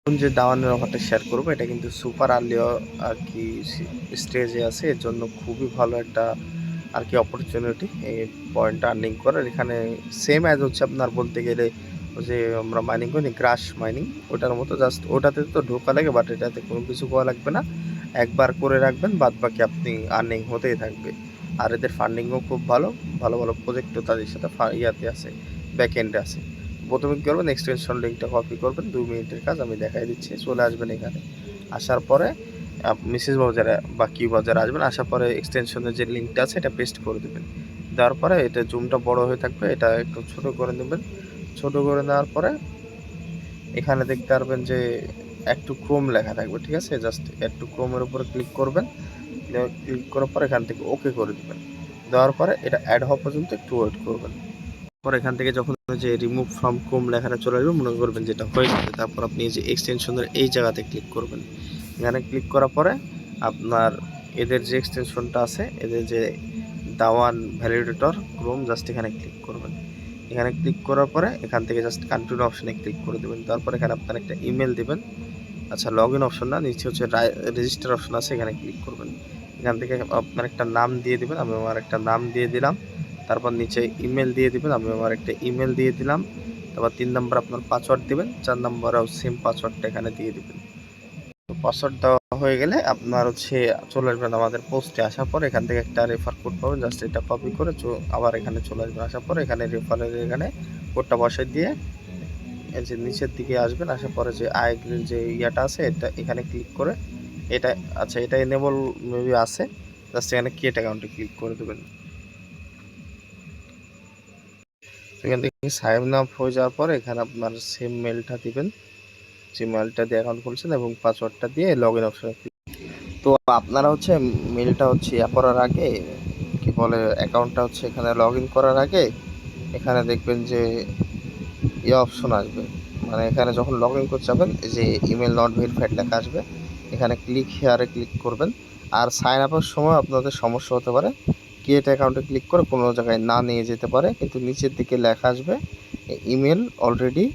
এখন যে দাওয়ানের অফারটা শেয়ার করবো এটা কিন্তু সুপার আর্লি আর কি স্টেজে আছে, এর জন্য খুবই ভালো একটা আর কি অপরচুনিটি এই পয়েন্ট আর্নিং করার। এখানে সেম অ্যাজ হচ্ছে আপনার বলতে গেলে ওই যে আমরা মাইনিং করি গ্রাস মাইনিং, ওটার মতো জাস্ট ওটাতে তো ঢোকা লাগে, বাট এটাতে কোনো কিছু করা লাগবে না। একবার করে রাখবেন, বাদ বাকি আপনি আর্নিং হতেই থাকবে। আর এদের ফান্ডিংও খুব ভালো, ভালো ভালো প্রজেক্টও তাদের সাথে ইয়াতে আছে, ব্যাক এন্ডে আছে। প্রথমে কী করবেন, এক্সটেনশন লিঙ্কটা কপি করবেন, 2 মিনিটের কাজ আমি দেখাই দিচ্ছি। চলে আসবেন এখানে, আসার পরে মিসেস বাজারে বা কিউ বাজারে আসবেন, আসার পরে এক্সটেনশনের যে লিঙ্কটা আছে এটা পেস্ট করে দেবেন। দেওয়ার পরে এটা জুমটা বড় হয়ে থাকবে, এটা একটু ছোট করে নেবেন। ছোট করে নেওয়ার পরে এখানে দেখতে পারবেন যে একটু ক্রোম লেখা থাকবে, ঠিক আছে? জাস্ট একটু ক্রোমের উপরে ক্লিক করবেন। ক্লিক করার পর এখান থেকে ওকে করে দেবেন। দেওয়ার পরে এটা অ্যাড হওয়া পর্যন্ত একটু ওয়েট করবেন। পর এখান থেকে যখন যে রিমুভ ফ্রম ক্রোম লেখাটা চলে আসবে, মনে করবেন যেটা হয়ে যাবে, তারপর আপনি এই যে এক্সটেনশনের এই জায়গাতে ক্লিক করবেন। এখানে ক্লিক করার পরে আপনার এদের যে এক্সটেনশনটা আছে, এদের যে দাওয়ান ভ্যালিডেটর ক্রোম, জাস্ট এখানে ক্লিক করবেন। এখানে ক্লিক করার পরে এখান থেকে জাস্ট কন্টিনিউ অপশনে ক্লিক করে দেবেন। তারপর এখানে আপনার একটা ইমেল দেবেন। আচ্ছা, লগ ইন অপশন না, নিচে হচ্ছে রেজিস্টার অপশন আছে, এখানে ক্লিক করবেন। এখান থেকে আপনার একটা নাম দিয়ে দেবেন, আমি আমার একটা নাম দিয়ে দিলাম। তারপর নিচে ইমেল দিয়ে দিবেন, আমি আমার একটা ইমেল দিয়ে দিলাম। তারপর 3 নম্বর আপনার পাসওয়ার্ড দিবেন, 4 নম্বরেও সেম পাসওয়ার্ডটা এখানে দিয়ে দিবেন। তো পাসওয়ার্ড দেওয়া হয়ে গেলে আপনার হচ্ছে চলে আসবেন আমাদের পোস্টে। আসার পর এখান থেকে একটা রেফার কোড পাবেন, জাস্ট এটা কপি করে আবার এখানে চলে আসবেন। আসার পর এখানে রেফারের এখানে কোডটা বসাই দিয়ে এই যে নিচের দিকে আসবেন। আসার পরে যে আইগ্রির যে ইয়াটা আছে এটা এখানে ক্লিক করে এটা, আচ্ছা এটা এনেবল মেবি আছে, জাস্ট এখানে ক্রিয়েট অ্যাকাউন্টে ক্লিক করে দেবেন। এখান থেকে সাইন আপ হয়ে যাওয়ার পরে এখানে আপনার সেম মেলটা দিবেন, যে মেলটা দিয়ে অ্যাকাউন্ট খুলছেন, এবং পাসওয়ার্ডটা দিয়ে লগ ইন অপশনে। তো আপনারা হচ্ছে মেলটা হচ্ছে ইয়া করার আগে কি বলে, অ্যাকাউন্টটা হচ্ছে এখানে লগ ইন করার আগে এখানে দেখবেন যে ইয়ে অপশন আসবে, মানে এখানে যখন লগ ইন করতে যাবেন এই যে ইমেল নট ভেরিফাইড লেখা আসবে, এখানে ক্লিক হেয়ারে ক্লিক করবেন। আর সাইন আপের সময় আপনাদের সমস্যা হতে পারে, ক্রিয়েট অ্যাকাউন্টে ক্লিক করে কোনো জায়গায় না নিয়ে যেতে পারে, কিন্তু নিচের দিকে লেখা আসবে ইমেল অলরেডি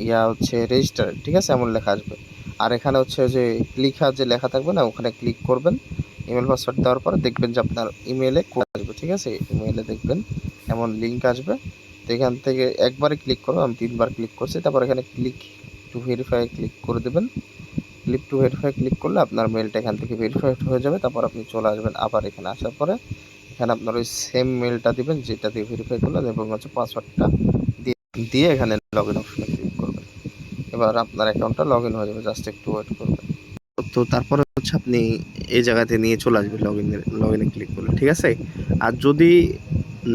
ইয়া হচ্ছে রেজিস্টার, ঠিক আছে, এমন লেখা আসবে। আর এখানে হচ্ছে যে ক্লিক যে লেখা থাকবে না, ওখানে ক্লিক করবেন। ইমেল পাসওয়ার্ড দেওয়ার পরে দেখবেন যে আপনার ইমেলে কোড আসবে, ঠিক আছে? ইমেলে দেখবেন এমন লিঙ্ক আসবে। তো এখান থেকে একবারে ক্লিক করবো, আমি 3বার ক্লিক করছি। তারপর এখানে ক্লিক টু ভেরিফাই ক্লিক করে দেবেন। ক্লিক টু ভেরিফাই ক্লিক করলে আপনার মেলটা এখান থেকে ভেরিফাইড হয়ে যাবে। তারপর আপনি চলে আসবেন আবার এখানে। আসার পরে এখানে আপনার ওই সেম মেলটা দিবেন যেটা দিয়ে ভেরিফাই করলেন, এবং হচ্ছে পাসওয়ার্ডটা দিয়ে এখানে লগ ইন অপশনে ক্লিক করবেন। এবার আপনার অ্যাকাউন্টটা লগ ইন হয়ে যাবে, জাস্ট একটু ওয়েট করবেন। তো তারপরে হচ্ছে আপনি এই জায়গাতে নিয়ে চলে আসবেন লগ ইনে ক্লিক করলে, ঠিক আছে? আর যদি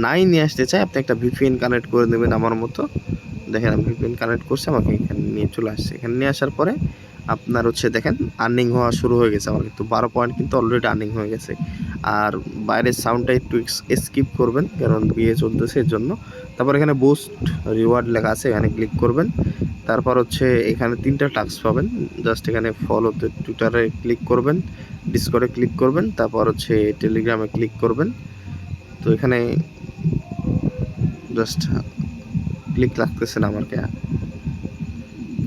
নাই নিয়ে আসতে চাই, আপনি একটা ভিপিএন কানেক্ট করে নেবেন আমার মতো। দেখেন আমি ভিপিএন কানেক্ট করছি, আমাকে এখানে নিয়ে চলে আসছে। এখানে নিয়ে আসার পরে আপনার হচ্ছে দেখেন আর্নিং হওয়া শুরু হয়ে গেছে আমার, কিন্তু 12 পয়েন্ট কিন্তু অলরেডি আর্নিং হয়ে গেছে। আর বাইরের সাউন্ডটা একটু স্কিপ করবেন, কারণ বিয়ে চলতেছে এর জন্য। তারপর এখানে বুস্ট রিওয়ার্ড লেখা আছে, এখানে ক্লিক করবেন। তারপর হচ্ছে এখানে 3টা টাস্ক পাবেন, জাস্ট এখানে ফলোতে টুইটারে ক্লিক করবেন, ডিসকর্ডে ক্লিক করবেন, তারপর হচ্ছে টেলিগ্রামে ক্লিক করবেন। তো এখানে জাস্ট ক্লিক লাগতেছে না আমার,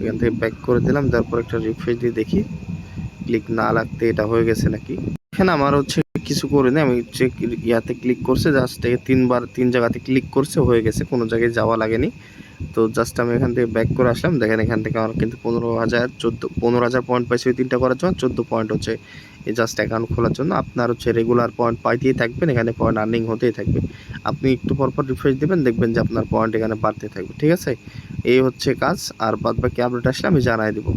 এখান থেকে ব্যাক করে দিলাম। তারপর একটা রিফ্রেশ দিয়ে দেখি ক্লিক না লাগতে এটা হয়ে গেছে নাকি। এখানে আমার হচ্ছে কিছু করে নেই, আমি হচ্ছে ইয়াতে ক্লিক করছে, জাস্ট 3 জায়গাতে ক্লিক করছে, হয়ে গেছে, কোনো জায়গায় যাওয়া লাগেনি। তো জাস্ট আমি এখান থেকে ব্যাক করে আসলাম। দেখেন এখান থেকে আমার কিন্তু 15,000 পয়েন্ট পাইছে ওই 3টা করার জন্য। 14 পয়েন্ট হচ্ছে এই জাস্ট অ্যাকাউন্ট খোলার জন্য। আপনার হচ্ছে রেগুলার পয়েন্ট পাইতেই থাকবেন, এখানে পয়েন্ট আর্নিং হতেই থাকবে। আপনি একটু পরপর রিফ্রেশ দেবেন, দেখবেন যে আপনার পয়েন্ট এখানে বাড়তে থাকবে, ঠিক আছে? এই হচ্ছে কাজ। আর বাদ বাকি আপডেট আসলে আমি জানাই দেবো।